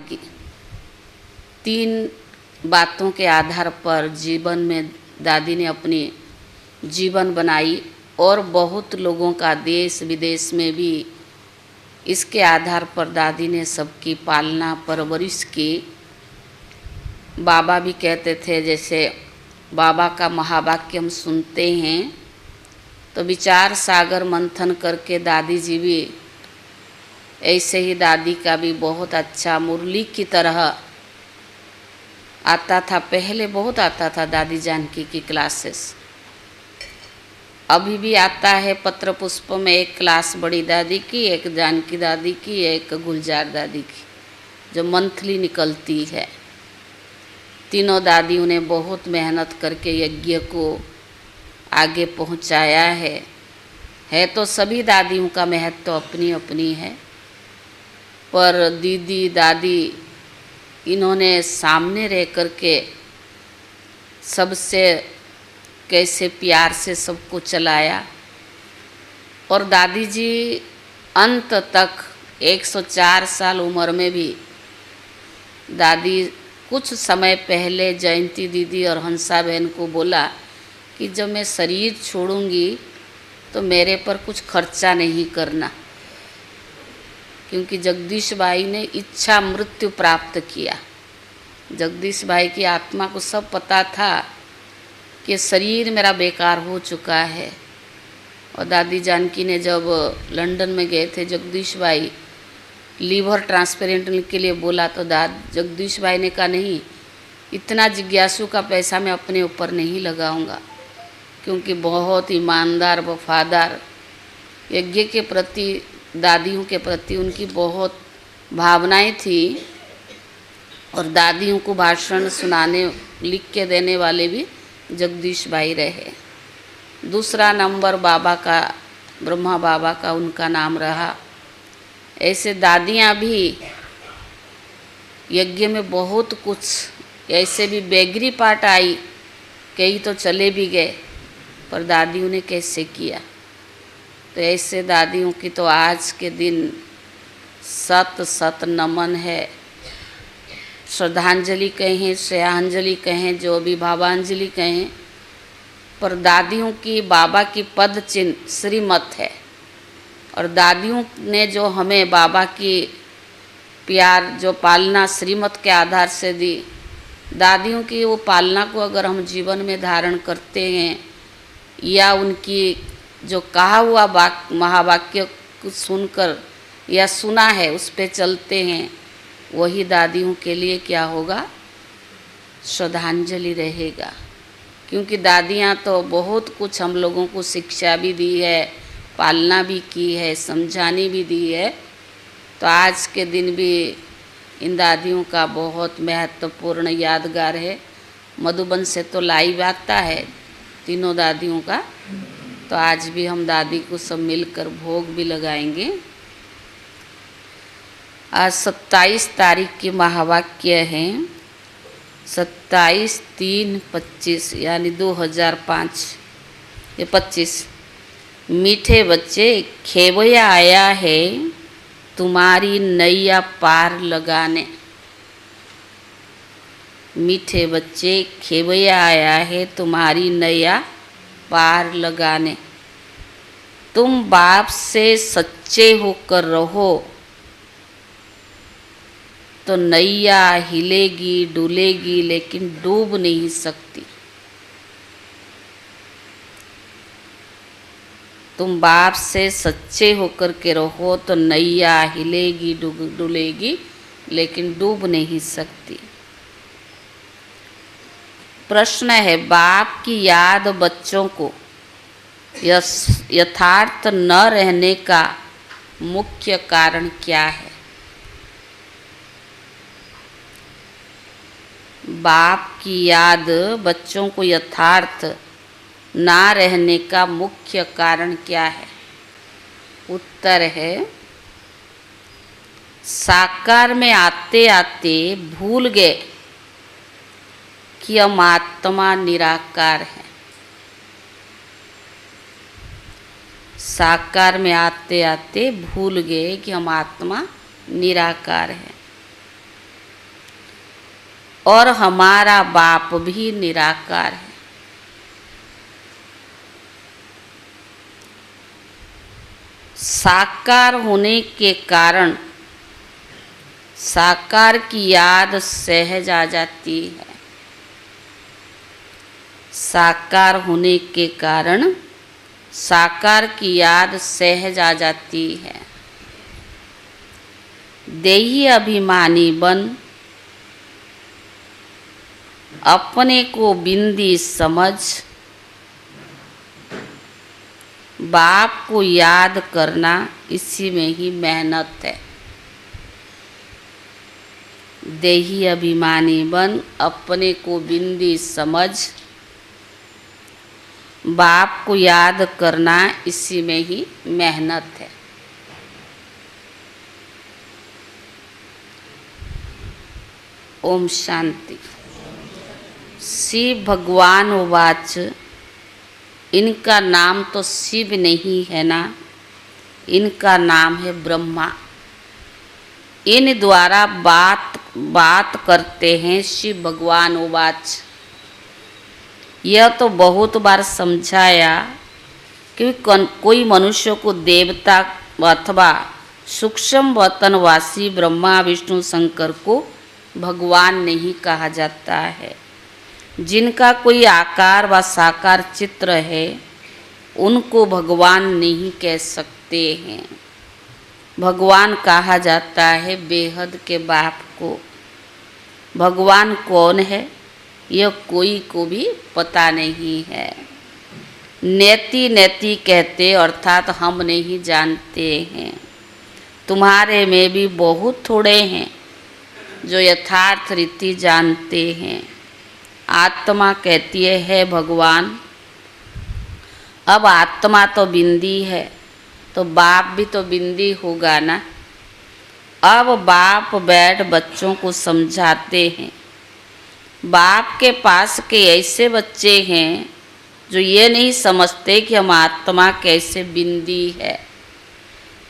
की 3 बातों के आधार पर जीवन में दादी ने अपनी जीवन बनाई और बहुत लोगों का देश विदेश में भी इसके आधार पर दादी ने सबकी पालना परवरिश की। बाबा भी कहते थे, जैसे बाबा का महावाक्य हम सुनते हैं तो विचार सागर मंथन करके दादी जी भी ऐसे ही दादी का भी बहुत अच्छा मुरली की तरह आता था। पहले बहुत आता था दादी जानकी की क्लासेस, अभी भी आता है। पत्र पुष्प में एक क्लास बड़ी दादी की, एक जानकी दादी की, एक गुलजार दादी की, जो मंथली निकलती है। तीनों दादियों ने बहुत मेहनत करके यज्ञ को आगे पहुंचाया है तो सभी दादियों का महत्व अपनी अपनी है, पर दीदी दादी इन्होंने सामने रह कर के सबसे कैसे प्यार से सबको चलाया। और दादी जी अंत तक 104 साल उम्र में भी दादी कुछ समय पहले जयंती दीदी और हंसा बहन को बोला कि जब मैं शरीर छोड़ूंगी तो मेरे पर कुछ खर्चा नहीं करना, क्योंकि जगदीश भाई ने इच्छा मृत्यु प्राप्त किया। जगदीश भाई की आत्मा को सब पता था कि शरीर मेरा बेकार हो चुका है। और दादी जानकी ने जब लंदन में गए थे, जगदीश भाई लीवर ट्रांसप्लांट के लिए बोला तो जगदीश भाई ने कहा नहीं, इतना जिज्ञासु का पैसा मैं अपने ऊपर नहीं लगाऊंगा, क्योंकि बहुत ईमानदार वफादार यज्ञ के प्रति दादियों के प्रति उनकी बहुत भावनाएं थी। और दादियों को भाषण सुनाने लिख के देने वाले भी जगदीश भाई रहे। दूसरा नंबर बाबा का, ब्रह्मा बाबा का उनका नाम रहा। ऐसे दादियाँ भी यज्ञ में बहुत कुछ, ऐसे भी बेगरी पार्ट आई, कई तो चले भी गए, पर दादियों ने कैसे किया। तो ऐसे दादियों की तो आज के दिन सत सत नमन है। श्रद्धांजलि कहें, श्रेयांजलि कहें, जो भी भावांजलि कहें, पर दादियों की बाबा की पद चिन्ह श्रीमत है। और दादियों ने जो हमें बाबा की प्यार, जो पालना श्रीमत के आधार से दी, दादियों की वो पालना को अगर हम जीवन में धारण करते हैं या उनकी जो कहा हुआ महावाक्य को सुनकर या सुना है उस पे चलते हैं, वही दादियों के लिए क्या होगा, श्रद्धांजलि रहेगा। क्योंकि दादियाँ तो बहुत कुछ हम लोगों को शिक्षा भी दी है, पालना भी की है, समझानी भी दी है। तो आज के दिन भी इन दादियों का बहुत महत्वपूर्ण यादगार है। मधुबन से तो लाइव आता है तीनों दादियों का, तो आज भी हम दादी को सब मिलकर भोग भी लगाएंगे। आज 27 तारीख की महावाक्य है 27/3/25 यानी 2005 ये 25। मीठे बच्चे खेवैया आया है तुम्हारी नैया पार लगाने। मीठे बच्चे खेवैया आया है तुम्हारी नैया पार लगाने। तुम बाप से सच्चे होकर रहो तो नैया हिलेगी डुलेगी लेकिन डूब नहीं सकती। तुम बाप से सच्चे होकर के रहो तो नैया हिलेगी डुलेगी लेकिन डूब नहीं सकती। प्रश्न है, बाप की याद बच्चों को यथार्थ न रहने का मुख्य कारण क्या है? बाप की याद बच्चों को यथार्थ ना रहने का मुख्य कारण क्या है? उत्तर है, साकार में आते आते भूल गए कि हम आत्मा निराकार है। साकार में आते आते भूल गए कि हम आत्मा निराकार है। और हमारा बाप भी निराकार है। साकार होने के कारण साकार की याद सहज आ जाती है। साकार होने के कारण साकार की याद सहज आ जाती है। देही अभिमानी बन अपने को बिंदी समझ बाप को याद करना, इसी में ही मेहनत है। देही अभिमानी बन अपने को बिंदी समझ बाप को याद करना, इसी में ही मेहनत है। ओम शांति। शिव भगवान उवाच, इनका नाम तो शिव नहीं है ना, इनका नाम है ब्रह्मा। इन द्वारा बात करते हैं शिव भगवान उवाच। यह तो बहुत बार समझाया कि कोई मनुष्य को देवता अथवा सूक्ष्म वतनवासी ब्रह्मा विष्णु शंकर को भगवान नहीं कहा जाता है। जिनका कोई आकार व साकार चित्र है उनको भगवान नहीं कह सकते हैं। भगवान कहा जाता है बेहद के बाप को। भगवान कौन है यह कोई को भी पता नहीं है। नेति नेति कहते अर्थात हम नहीं जानते हैं। तुम्हारे में भी बहुत थोड़े हैं जो यथार्थ रीति जानते हैं। आत्मा कहती है भगवान। अब आत्मा तो बिंदी है तो बाप भी तो बिंदी होगा ना। अब बाप बैठ बच्चों को समझाते हैं। बाप के पास के ऐसे बच्चे हैं जो ये नहीं समझते कि हम आत्मा कैसे बिंदी है।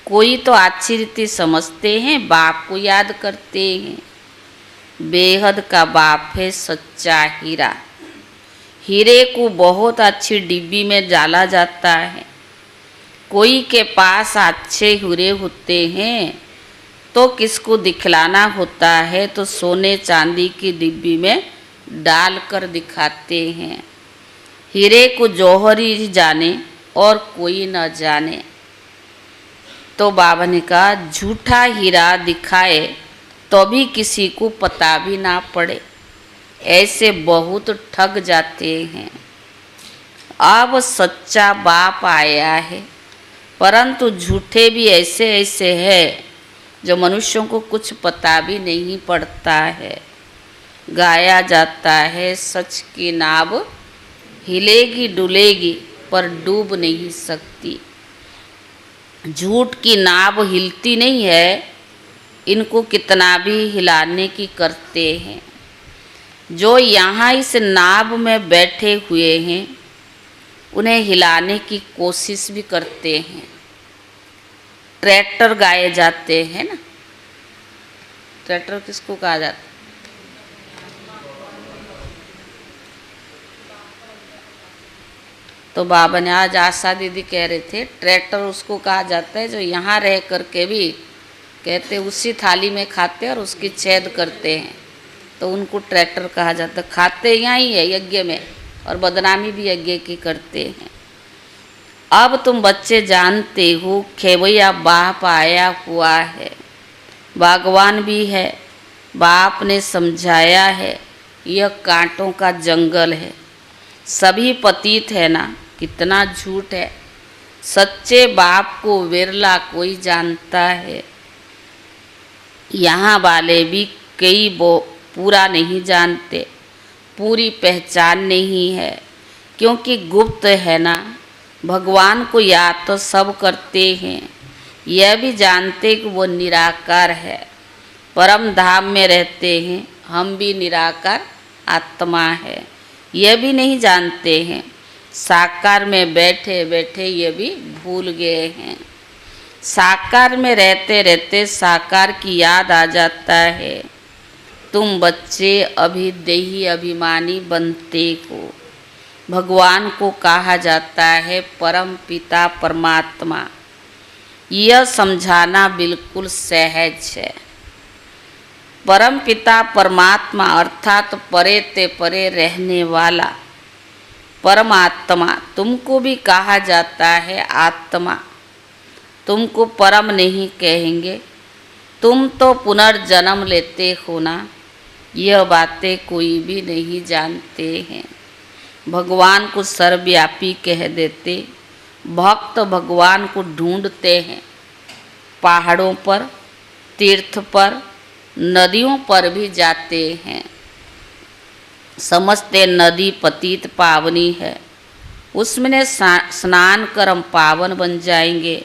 कोई तो अच्छी रीति समझते हैं, बाप को याद करते हैं। बेहद का बाप है सच्चा हीरा। हीरे को बहुत अच्छी डिब्बी में डाला जाता है। कोई के पास अच्छे हीरे होते हैं तो किसको दिखलाना होता है तो सोने चांदी की डिब्बी में डालकर दिखाते हैं। हीरे को जौहरी जाने और कोई न जाने। तो बाबा ने कहा झूठा हीरा दिखाए तो भी किसी को पता भी ना पड़े। ऐसे बहुत ठग जाते हैं। अब सच्चा बाप आया है, परंतु झूठे भी ऐसे ऐसे हैं जो मनुष्यों को कुछ पता भी नहीं पड़ता है। गाया जाता है सच की नाव हिलेगी डुलेगी पर डूब नहीं सकती। झूठ की नाव हिलती नहीं है। इनको कितना भी हिलाने की करते हैं। जो यहाँ इस नाव में बैठे हुए हैं उन्हें हिलाने की कोशिश भी करते हैं। ट्रैक्टर गाए जाते हैं ना। ट्रैक्टर किसको कहा जाता है? तो बाबा ने आज आशा दीदी कह रहे थे ट्रैक्टर उसको कहा जाता है जो यहाँ रह करके भी कहते उसी थाली में खाते और उसकी छेद करते हैं, तो उनको ट्रैक्टर कहा जाता है। खाते यहाँ ही है यज्ञ में और बदनामी भी यज्ञ की करते हैं। अब तुम बच्चे जानते हो खेवैया बाप आया हुआ है। भगवान भी है। बाप ने समझाया है यह कांटों का जंगल है। सभी पतित है ना। कितना झूठ है। सच्चे बाप को विरला कोई जानता है। यहाँ वाले भी कई पूरा नहीं जानते, पूरी पहचान नहीं है, क्योंकि गुप्त है ना। भगवान को याद तो सब करते हैं, यह भी जानते कि वो निराकार है, परम धाम में रहते हैं। हम भी निराकार आत्मा है, यह भी नहीं जानते हैं। साकार में बैठे बैठे ये भी भूल गए हैं। साकार में रहते रहते साकार की याद आ जाता है। तुम बच्चे अभी देही अभिमानी बनते हो। भगवान को कहा जाता है परम पिता परमात्मा। यह समझाना बिल्कुल सहज है। परम पिता परमात्मा अर्थात परे ते परे रहने वाला परमात्मा। तुमको भी कहा जाता है आत्मा। तुमको परम नहीं कहेंगे, तुम तो पुनर्जन्म लेते हो ना। यह बातें कोई भी नहीं जानते हैं। भगवान को सर्वव्यापी कह देते। भक्त भगवान को ढूंढते हैं, पहाड़ों पर, तीर्थ पर, नदियों पर भी जाते हैं। समझते नदी पतित पावनी है, उसमें स्नान कर हम पावन बन जाएंगे।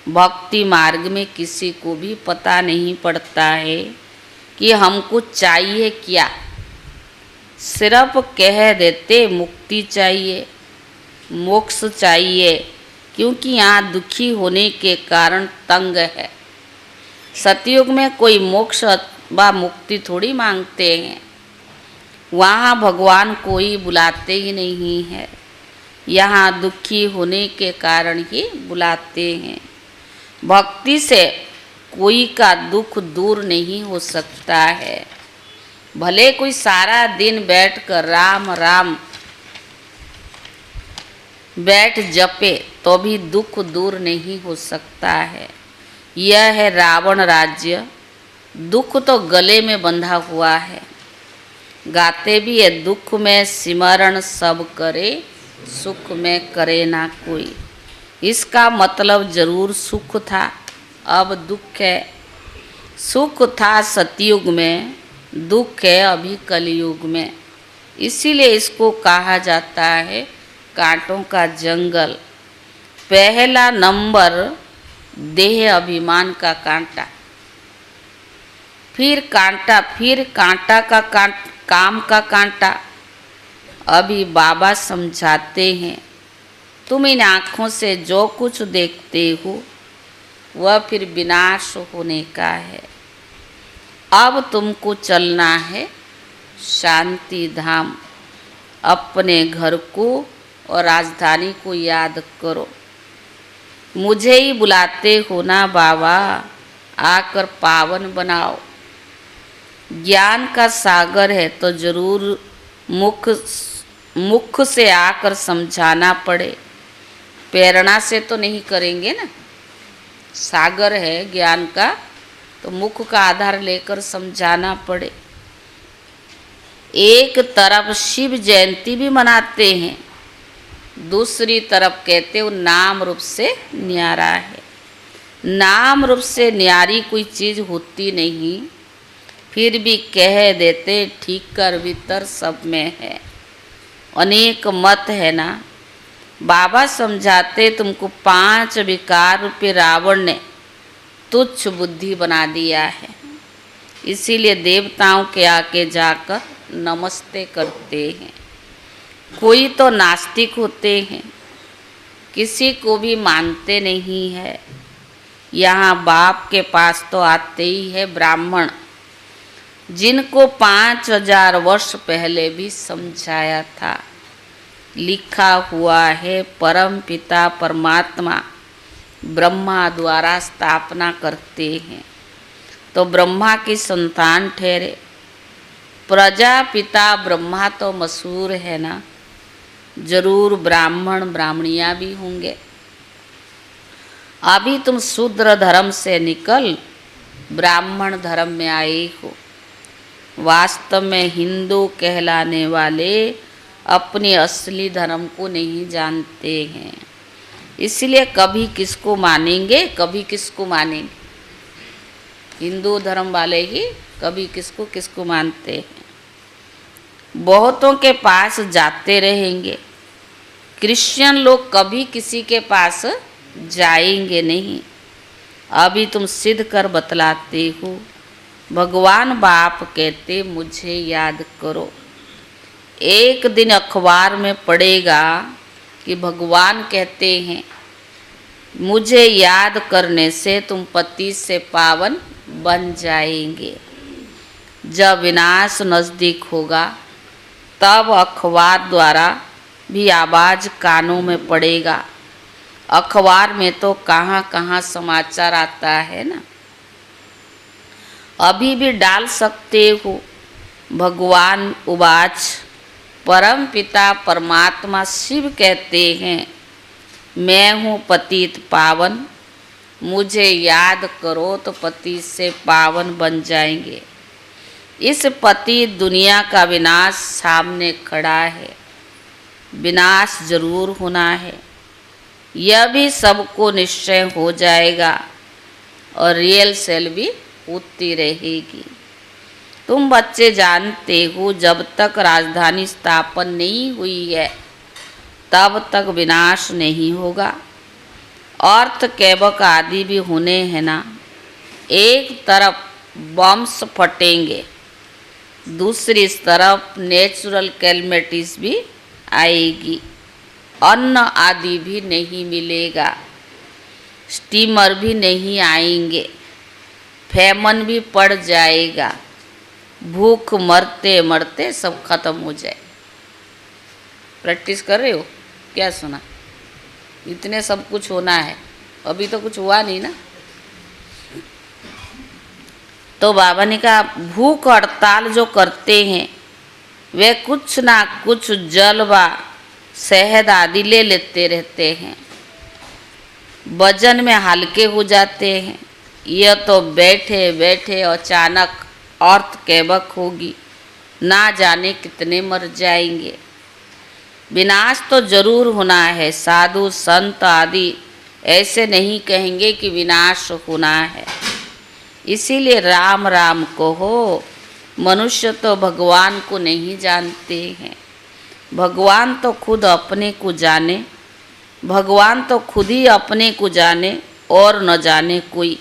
भक्ति मार्ग में किसी को भी पता नहीं पड़ता है कि हमको चाहिए क्या। सिर्फ कह देते मुक्ति चाहिए, मोक्ष चाहिए, क्योंकि यहाँ दुखी होने के कारण तंग है। सतयुग में कोई मोक्ष व मुक्ति थोड़ी मांगते हैं। वहाँ भगवान कोई बुलाते ही नहीं है। यहाँ दुखी होने के कारण ही बुलाते हैं। भक्ति से कोई का दुख दूर नहीं हो सकता है। भले कोई सारा दिन बैठकर राम राम बैठ जपे तो भी दुख दूर नहीं हो सकता है। यह है रावण राज्य। दुख तो गले में बंधा हुआ है। गाते भी है दुख में सिमरण सब करे, सुख में करे ना कोई। इसका मतलब जरूर सुख था, अब दुख है। सुख था सतयुग में, दुख है अभी कलयुग में। इसीलिए इसको कहा जाता है कांटों का जंगल। पहला नंबर देह अभिमान का कांटा, फिर कांटा, फिर कांटा का काम का कांटा। अभी बाबा समझाते हैं तुम इन आँखों से जो कुछ देखते हो वह फिर विनाश होने का है। अब तुमको चलना है शांति धाम। अपने घर को और राजधानी को याद करो। मुझे ही बुलाते हो ना बाबा, आकर पावन बनाओ। ज्ञान का सागर है तो जरूर मुख से आकर समझाना पड़े। प्रेरणा से तो नहीं करेंगे ना। सागर है ज्ञान का तो मुख का आधार लेकर समझाना पड़े। एक तरफ शिव जयंती भी मनाते हैं, दूसरी तरफ कहते हो नाम रूप से न्यारा है। नाम रूप से न्यारी कोई चीज़ होती नहीं, फिर भी कह देते ठीक कर भीतर सब में है। अनेक मत है ना। बाबा समझाते तुमको 5 विकार रूपी रावण ने तुच्छ बुद्धि बना दिया है। इसीलिए देवताओं के आके जाकर नमस्ते करते हैं। कोई तो नास्तिक होते हैं, किसी को भी मानते नहीं है। यहाँ बाप के पास तो आते ही है ब्राह्मण, जिनको 5000 वर्ष पहले भी समझाया था। लिखा हुआ है परम पिता परमात्मा ब्रह्मा द्वारा स्थापना करते हैं तो ब्रह्मा की संतान ठहरे। प्रजापिता ब्रह्मा तो मशहूर है ना, जरूर ब्राह्मण ब्राह्मणियाँ भी होंगे। अभी तुम शूद्र धर्म से निकल ब्राह्मण धर्म में आए हो। वास्तव में हिंदू कहलाने वाले अपने असली धर्म को नहीं जानते हैं। इसलिए कभी किसको मानेंगे, कभी किसको मानेंगे। हिंदू धर्म वाले ही कभी किसको किसको मानते हैं। बहुतों के पास जाते रहेंगे। क्रिश्चियन लोग कभी किसी के पास जाएंगे नहीं। अभी तुम सिद्ध कर बतलाते हो। भगवान बाप कहते मुझे याद करो। एक दिन अखबार में पढ़ेगा कि भगवान कहते हैं मुझे याद करने से तुम पति से पावन बन जाएंगे। जब विनाश नज़दीक होगा तब अखबार द्वारा भी आवाज़ कानों में पड़ेगा। अखबार में तो कहाँ कहाँ समाचार आता है ना। अभी भी डाल सकते हो। भगवान उवाच, परम पिता परमात्मा शिव कहते हैं, मैं हूँ पतित पावन, मुझे याद करो तो पति से पावन बन जाएंगे। इस पति दुनिया का विनाश सामने खड़ा है, विनाश जरूर होना है, यह भी सबको निश्चय हो जाएगा और रियल सेल भी होती रहेगी। तुम बच्चे जानते हो जब तक राजधानी स्थापन नहीं हुई है तब तक विनाश नहीं होगा। अर्थ कैबक आदि भी होने हैं ना। एक तरफ बम्स फटेंगे, दूसरी तरफ नेचुरल कैलमिटीज भी आएगी, अन्न आदि भी नहीं मिलेगा, स्टीमर भी नहीं आएंगे, फैमन भी पड़ जाएगा, भूख मरते मरते सब खत्म हो जाए। प्रैक्टिस कर रहे हो क्या? सुना इतने सब कुछ होना है, अभी तो कुछ हुआ नहीं ना। तो बाबा ने कहा भूख हड़ताल जो करते हैं वे कुछ ना कुछ जल व शहद आदि ले लेते रहते हैं, वजन में हल्के हो जाते हैं। यह तो बैठे बैठे अचानक अर्थ कैबक होगी, ना जाने कितने मर जाएंगे। विनाश तो जरूर होना है। साधु संत आदि ऐसे नहीं कहेंगे कि विनाश होना है। इसीलिए राम राम कहो। मनुष्य तो भगवान को नहीं जानते हैं, भगवान तो खुद अपने को जाने, भगवान तो खुद ही अपने को जाने और न जाने कोई।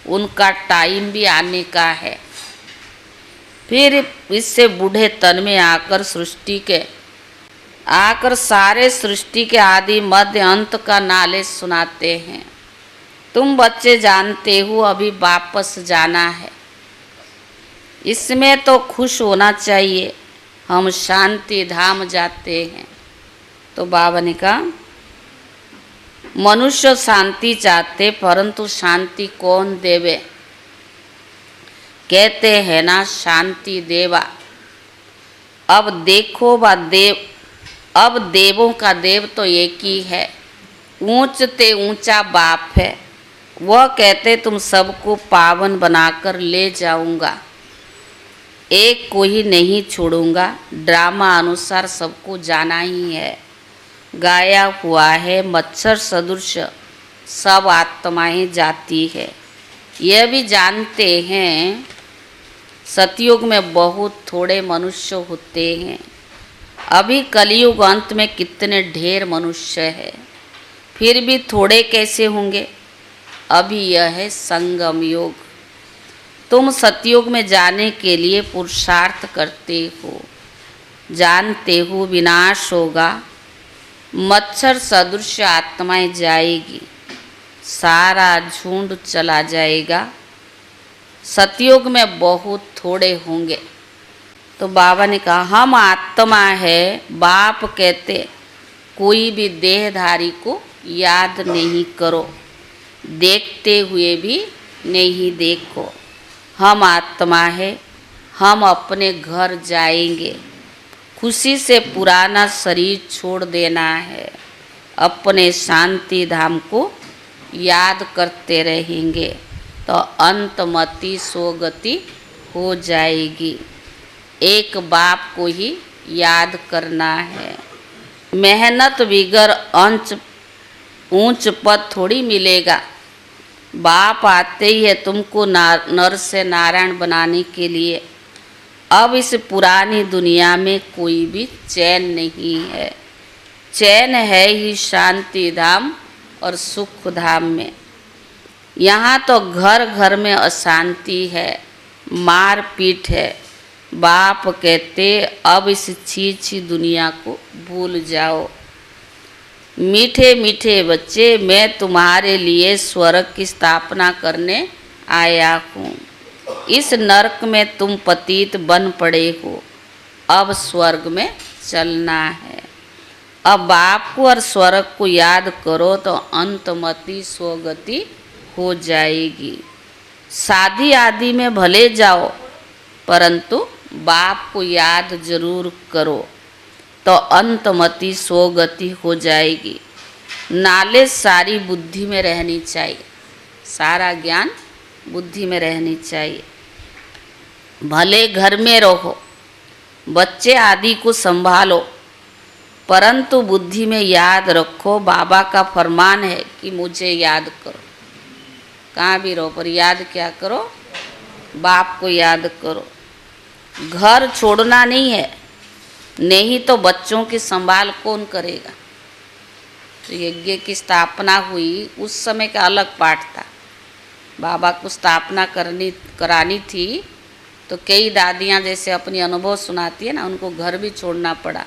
उनका टाइम भी आने का है। फिर इससे बूढ़े तन में आकर सारे सृष्टि के आदि मध्य अंत का नालिश सुनाते हैं। तुम बच्चे जानते हो अभी वापस जाना है, इसमें तो खुश होना चाहिए। हम शांति धाम जाते हैं। तो बाबा ने कहा मनुष्य शांति चाहते, परंतु शांति कौन देवे? कहते हैं ना शांति देवा। अब देखो अब देवों का देव तो एक ही है, ऊंच ते ऊंचा बाप है। वह कहते तुम सबको पावन बनाकर ले जाऊंगा, एक को ही नहीं छोड़ूंगा। ड्रामा अनुसार सबको जाना ही है। गाया हुआ है मच्छर सदृश सब आत्माएं जाती है। यह भी जानते हैं सतयुग में बहुत थोड़े मनुष्य होते हैं। अभी कलयुग अंत में कितने ढेर मनुष्य है, फिर भी थोड़े कैसे होंगे? अभी यह है संगम योग। तुम सतयुग में जाने के लिए पुरुषार्थ करते हो, जानते हो विनाश होगा, मच्छर सदृश आत्माएं जाएगी, सारा झुंड चला जाएगा। सतयुग में बहुत थोड़े होंगे। तो बाबा ने कहा हम आत्मा है। बाप कहते कोई भी देहधारी को याद नहीं करो, देखते हुए भी नहीं देखो। हम आत्मा है, हम अपने घर जाएंगे। खुशी से पुराना शरीर छोड़ देना है, अपने शांति धाम को याद करते रहेंगे तो अंतमति सोगति हो जाएगी। एक बाप को ही याद करना है। मेहनत बिगर ऊंच पद थोड़ी मिलेगा। बाप आते ही है तुमको नर से नारायण बनाने के लिए। अब इस पुरानी दुनिया में कोई भी चैन नहीं है। चैन है ही शांति धाम और सुख धाम में। यहाँ तो घर घर में अशांति है, मार पीट है। बाप कहते अब इस छी दुनिया को भूल जाओ। मीठे मीठे बच्चे, मैं तुम्हारे लिए स्वर्ग की स्थापना करने आया हूँ। इस नरक में तुम पतित बन पड़े हो, अब स्वर्ग में चलना है। अब बाप को और स्वर्ग को याद करो तो अंतमति स्वगति हो जाएगी। शादी आदि में भले जाओ परंतु बाप को याद जरूर करो तो अंतमति स्वगति हो जाएगी। नाले सारी बुद्धि में रहनी चाहिए, सारा ज्ञान बुद्धि में रहनी चाहिए। भले घर में रहो, बच्चे आदि को संभालो, परंतु बुद्धि में याद रखो बाबा का फरमान है कि मुझे याद करो। कहाँ भी रहो पर याद क्या करो, बाप को याद करो। घर छोड़ना नहीं है, नहीं तो बच्चों की संभाल कौन करेगा। तो यज्ञ की स्थापना हुई उस समय का अलग पाठ था। बाबा को स्थापना करानी थी तो कई दादियाँ जैसे अपनी अनुभव सुनाती है ना, उनको घर भी छोड़ना पड़ा।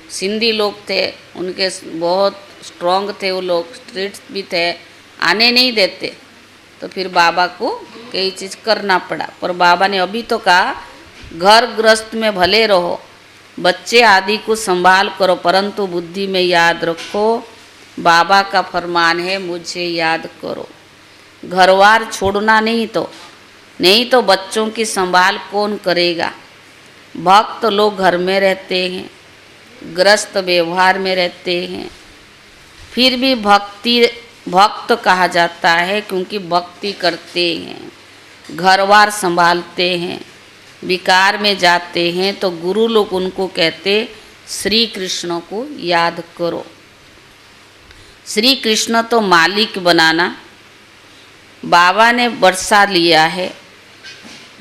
सिंधी लोग थे, उनके बहुत स्ट्रॉन्ग थे, वो लोग स्ट्रिक्ट भी थे, आने नहीं देते। तो फिर बाबा को कई चीज़ करना पड़ा। पर बाबा ने अभी तो कहा घर गृहस्थ में भले रहो, बच्चे आदि को संभाल करो, परंतु बुद्धि में याद रखो बाबा का फरमान है मुझे याद करो। घरवार छोड़ना नहीं तो बच्चों की संभाल कौन करेगा। भक्त लोग घर में रहते हैं, ग्रस्त व्यवहार में रहते हैं, फिर भी भक्त कहा जाता है क्योंकि भक्ति करते हैं, घरवार संभालते हैं। विकार में जाते हैं तो गुरु लोग उनको कहते श्री कृष्ण को याद करो। श्री कृष्ण तो मालिक बनाना बाबा ने बरसा लिया है।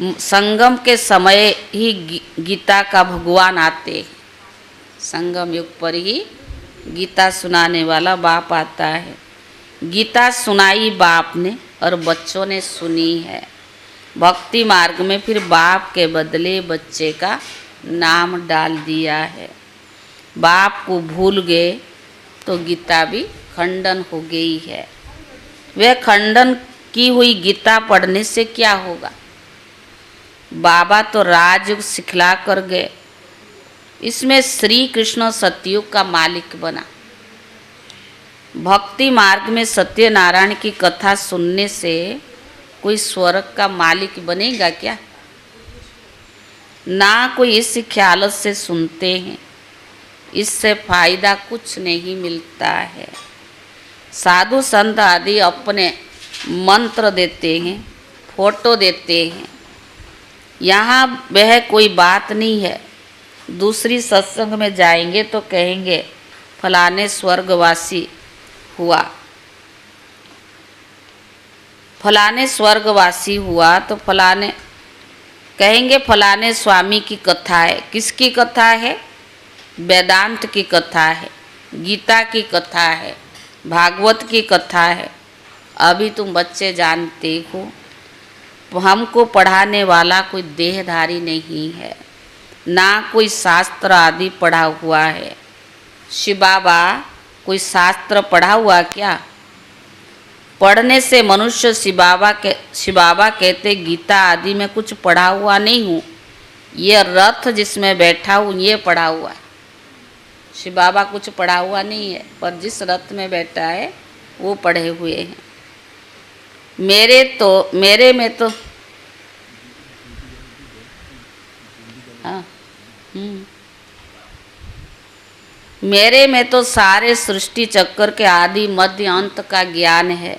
संगम के समय ही गीता का भगवान आते हैं, संगम युग पर ही गीता सुनाने वाला बाप आता है। गीता सुनाई बाप ने और बच्चों ने सुनी है। भक्ति मार्ग में फिर बाप के बदले बच्चे का नाम डाल दिया है। बाप को भूल गए तो गीता भी खंडन हो गई है। वह खंडन की हुई गीता पढ़ने से क्या होगा। बाबा तो राजयोग सिखला कर गए, इसमें श्री कृष्ण सतयुग का मालिक बना। भक्ति मार्ग में सत्यनारायण की कथा सुनने से कोई स्वर्ग का मालिक बनेगा क्या। ना कोई इस ख्याल से सुनते हैं, इससे फायदा कुछ नहीं मिलता है। साधु संत आदि अपने मंत्र देते हैं, फोटो देते हैं, यहाँ वह कोई बात नहीं है। दूसरी सत्संग में जाएंगे तो कहेंगे फलाने स्वर्गवासी हुआ, फलाने स्वर्गवासी हुआ, तो फलाने कहेंगे फलाने स्वामी की कथा है। किसकी कथा है? वेदांत की कथा है, गीता की कथा है, भागवत की कथा है। अभी तुम बच्चे जानते हो हमको पढ़ाने वाला कोई देहधारी नहीं है, ना कोई शास्त्र आदि पढ़ा हुआ है। शिव बाबा कोई शास्त्र पढ़ा हुआ क्या? पढ़ने से मनुष्य शिव बाबा कहते गीता आदि में कुछ पढ़ा हुआ नहीं हूँ, ये रथ जिसमें बैठा हूँ ये पढ़ा हुआ है। शिव बाबा कुछ पढ़ा हुआ नहीं है, पर जिस रथ में बैठा है वो पढ़े हुए हैं। मेरे में तो हाँ मेरे में तो सारे सृष्टि चक्कर के आदि मध्य अंत का ज्ञान है।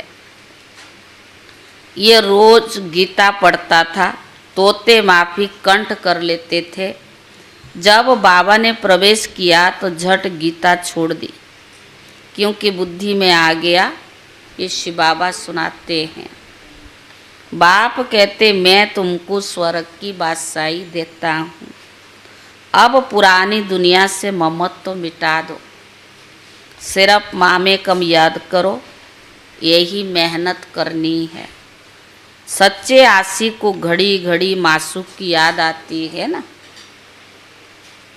ये रोज गीता पढ़ता था, तोते माफी कंठ कर लेते थे। जब बाबा ने प्रवेश किया तो झट गीता छोड़ दी, क्योंकि बुद्धि में आ गया ये शिव बाबा सुनाते हैं। बाप कहते मैं तुमको स्वर्ग की बादशाही देता हूँ, अब पुरानी दुनिया से ममत्व मिटा दो, सिर्फ मामे कम याद करो, यही मेहनत करनी है। सच्चे आशी को घड़ी घड़ी मासूक की याद आती है ना।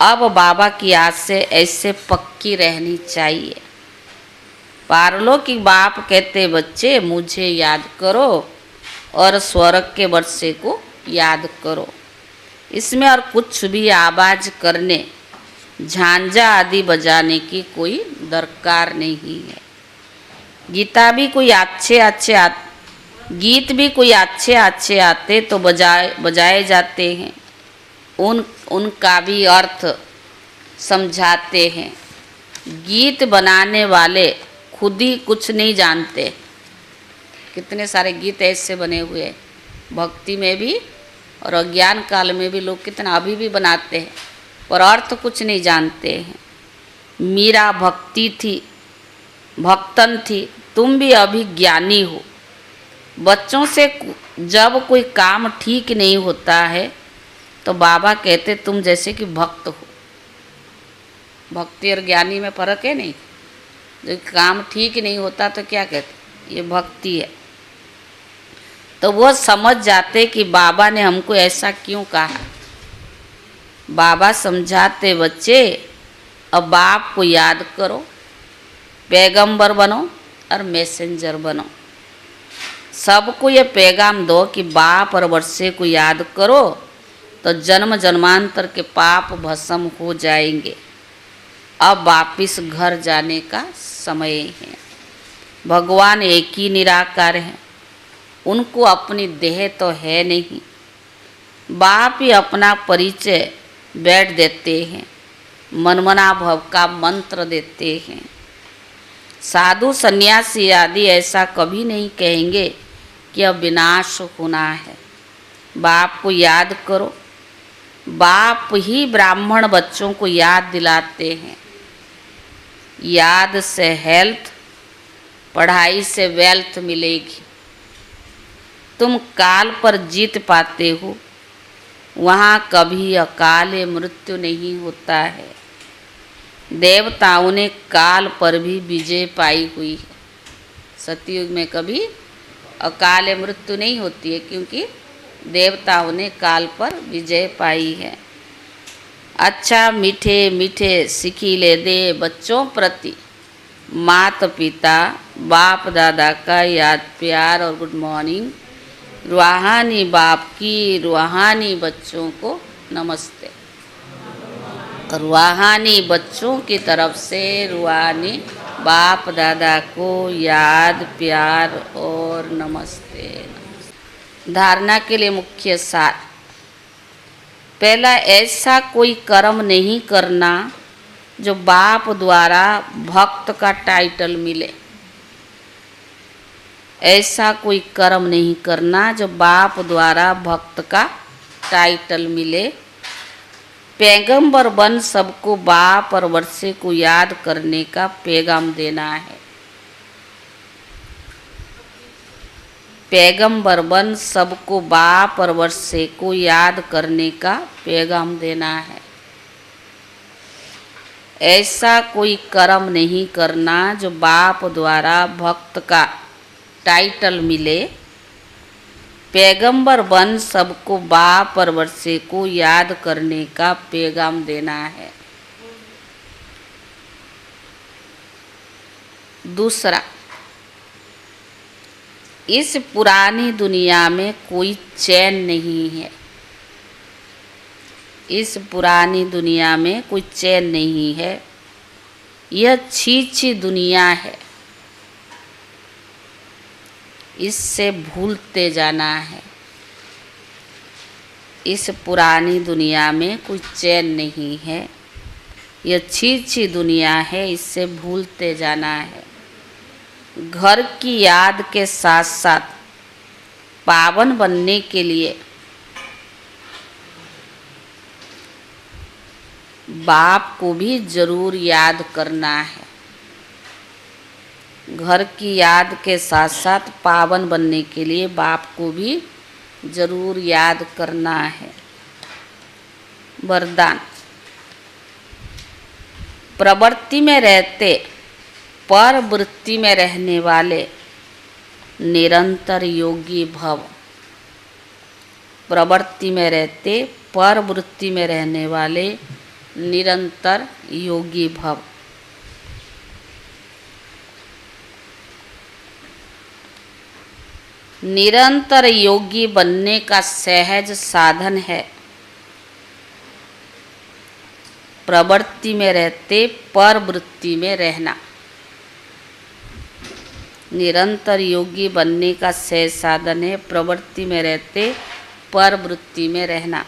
अब बाबा की याद से ऐसे पक्की रहनी चाहिए। पारलौकिक बाप कहते बच्चे मुझे याद करो और स्वर्ग के वर्षे को याद करो। इसमें और कुछ भी आवाज करने, झांझा आदि बजाने की कोई दरकार नहीं है। गीत भी कोई अच्छे अच्छे आते तो बजाए जाते हैं, उनका भी अर्थ समझाते हैं। गीत बनाने वाले खुद ही कुछ नहीं जानते। कितने सारे गीत ऐसे बने हुए हैं, भक्ति में भी और अज्ञान काल में भी लोग कितना अभी भी बनाते हैं, पर अर्थ कुछ नहीं जानते हैं। मीरा भक्तन थी, तुम भी अभी ज्ञानी हो। बच्चों से जब कोई काम ठीक नहीं होता है तो बाबा कहते तुम जैसे कि भक्त हो। भक्ति और ज्ञानी में फर्क है नहीं। जो काम ठीक नहीं होता तो क्या कहते, ये भक्ति है। तो वो समझ जाते कि बाबा ने हमको ऐसा क्यों कहा। बाबा समझाते बच्चे अब बाप को याद करो, पैगंबर बनो और मैसेंजर बनो। सबको ये पैगाम दो कि बाप और वर्षे को याद करो तो जन्म जन्मांतर के पाप भस्म हो जाएंगे। अब वापिस घर जाने का समय है। भगवान एक ही निराकार है, उनको अपनी देह तो है नहीं। बाप ही अपना परिचय बैठ देते हैं, मनमना भव का मंत्र देते हैं। साधु सन्यासी आदि ऐसा कभी नहीं कहेंगे कि अब विनाश होना है। बाप को याद करो। बाप ही ब्राह्मण बच्चों को याद दिलाते हैं। याद से हेल्थ, पढ़ाई से वेल्थ मिलेगी। तुम काल पर जीत पाते हो, वहाँ कभी अकाल मृत्यु नहीं होता है। देवताओं ने काल पर भी विजय पाई हुई है। सतयुग में कभी अकाल मृत्यु नहीं होती है, क्योंकि देवताओं ने काल पर विजय पाई है। अच्छा मीठे मीठे सिखिले दे बच्चों प्रति माता पिता बाप दादा का याद प्यार और गुड मॉर्निंग। रूहानी बाप की रूहानी बच्चों को नमस्ते। रूहानी बच्चों की तरफ से रूहानी बाप दादा को याद प्यार और नमस्ते। धारणा के लिए मुख्य सार। पहला, ऐसा कोई कर्म नहीं करना जो बाप द्वारा भक्त का टाइटल मिले। ऐसा कोई कर्म नहीं करना जो बाप द्वारा भक्त का टाइटल मिले। पैगंबर बन सबको बाप और वर्षे को याद करने का पैगाम देना है। पैगंबर बन सबको बाप और वर्षे को याद करने का पैगाम देना है। ऐसा कोई कर्म नहीं करना जो बाप द्वारा भक्त का टाइटल मिले। पैगंबर बन सबको बाप और वर्षे को याद करने का पैगाम देना है। दूसरा, इस पुरानी दुनिया में कोई चैन नहीं है। इस पुरानी दुनिया में कोई चैन नहीं है। यह छी दुनिया है, इससे भूलते जाना है। इस पुरानी दुनिया में कोई चैन नहीं है। यह छी दुनिया है, इससे भूलते जाना है। घर की याद के साथ साथ पावन बनने के लिए बाप को भी जरूर याद करना है। घर की याद के साथ साथ पावन बनने के लिए बाप को भी जरूर याद करना है। वरदान। प्रवृत्ति में रहते पर वृत्ति में रहने वाले निरंतर योगी भव। प्रवृत्ति में रहते पर वृत्ति में रहने वाले निरंतर योगी भव। निरंतर योगी बनने का सहज साधन है। प्रवृत्ति में रहते पर वृत्ति में रहना। निरंतर योगी बनने का सहज साधन है प्रवृत्ति में रहते पर वृत्ति में रहना।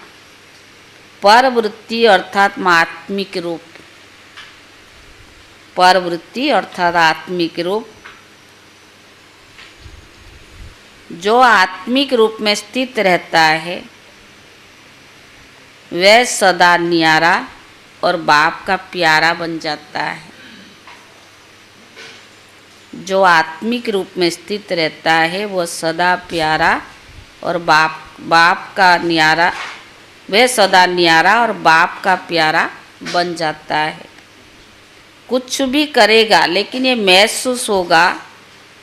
पर वृत्ति अर्थात आत्मिक रूप। पर वृत्ति अर्थात आत्मिक रूप। जो आत्मिक रूप में स्थित रहता है वह सदा न्यारा और बाप का प्यारा बन जाता है। जो आत्मिक रूप में स्थित रहता है वह सदा प्यारा और बाप का न्यारा, वह सदा न्यारा और बाप का प्यारा बन जाता है। कुछ भी करेगा लेकिन ये महसूस होगा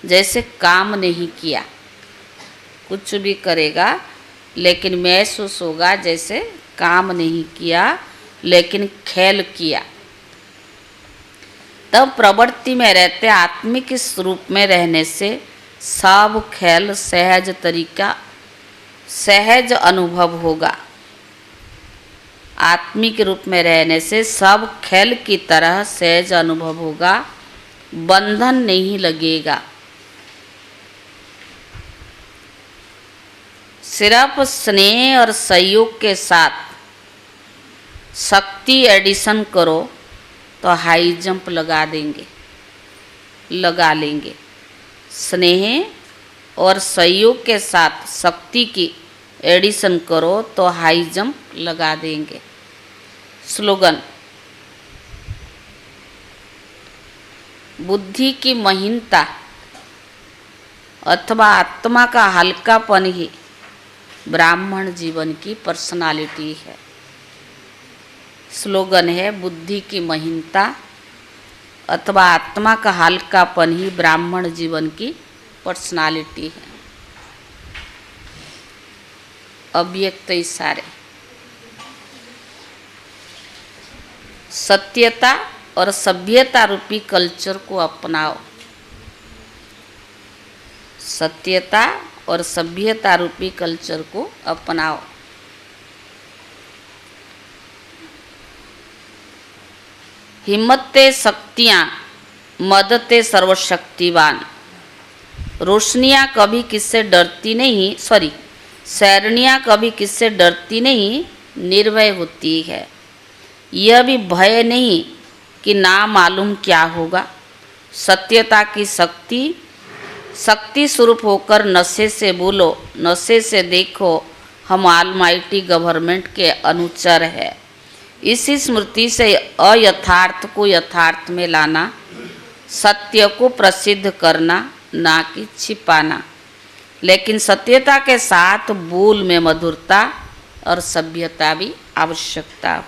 जैसे काम नहीं किया। कुछ भी करेगा लेकिन महसूस होगा जैसे काम नहीं किया लेकिन खेल किया। तब प्रवृत्ति में रहते आत्मिक स्वरूप में रहने से सब खेल सहज तरीका, सहज अनुभव होगा। आत्मिक रूप में रहने से सब खेल की तरह सहज अनुभव होगा, बंधन नहीं लगेगा। सिर्फ स्नेह और सहयोग के साथ शक्ति एडिशन करो तो हाई जंप लगा लेंगे। स्नेह और सहयोग के साथ शक्ति की एडिशन करो तो हाई जंप लगा देंगे। स्लोगन: बुद्धि की महीनता अथवा आत्मा का हल्कापन ही ब्राह्मण जीवन की पर्सनालिटी है। स्लोगन है बुद्धि की महीनता अथवा आत्मा का हल्कापन ही ब्राह्मण जीवन की पर्सनालिटी है। अव्यक्त इशारे: सत्यता और सभ्यता रूपी कल्चर को अपनाओ। सत्यता और सभ्यता रूपी कल्चर को अपनाओ। हिम्मते शक्तियाँ मदते सर्वशक्तिवान। रोशनियाँ कभी किससे डरती नहीं, शैरनियाँ कभी किससे डरती नहीं, निर्भय होती है। यह भी भय नहीं कि ना मालूम क्या होगा। सत्यता की शक्ति स्वरूप होकर नशे से बोलो, नशे से देखो, हम ऑलमाइटी गवर्नमेंट के अनुचर है। इसी स्मृति से अयथार्थ को यथार्थ में लाना, सत्य को प्रसिद्ध करना, ना कि छिपाना। लेकिन सत्यता के साथ बोल में मधुरता और सभ्यता भी आवश्यकता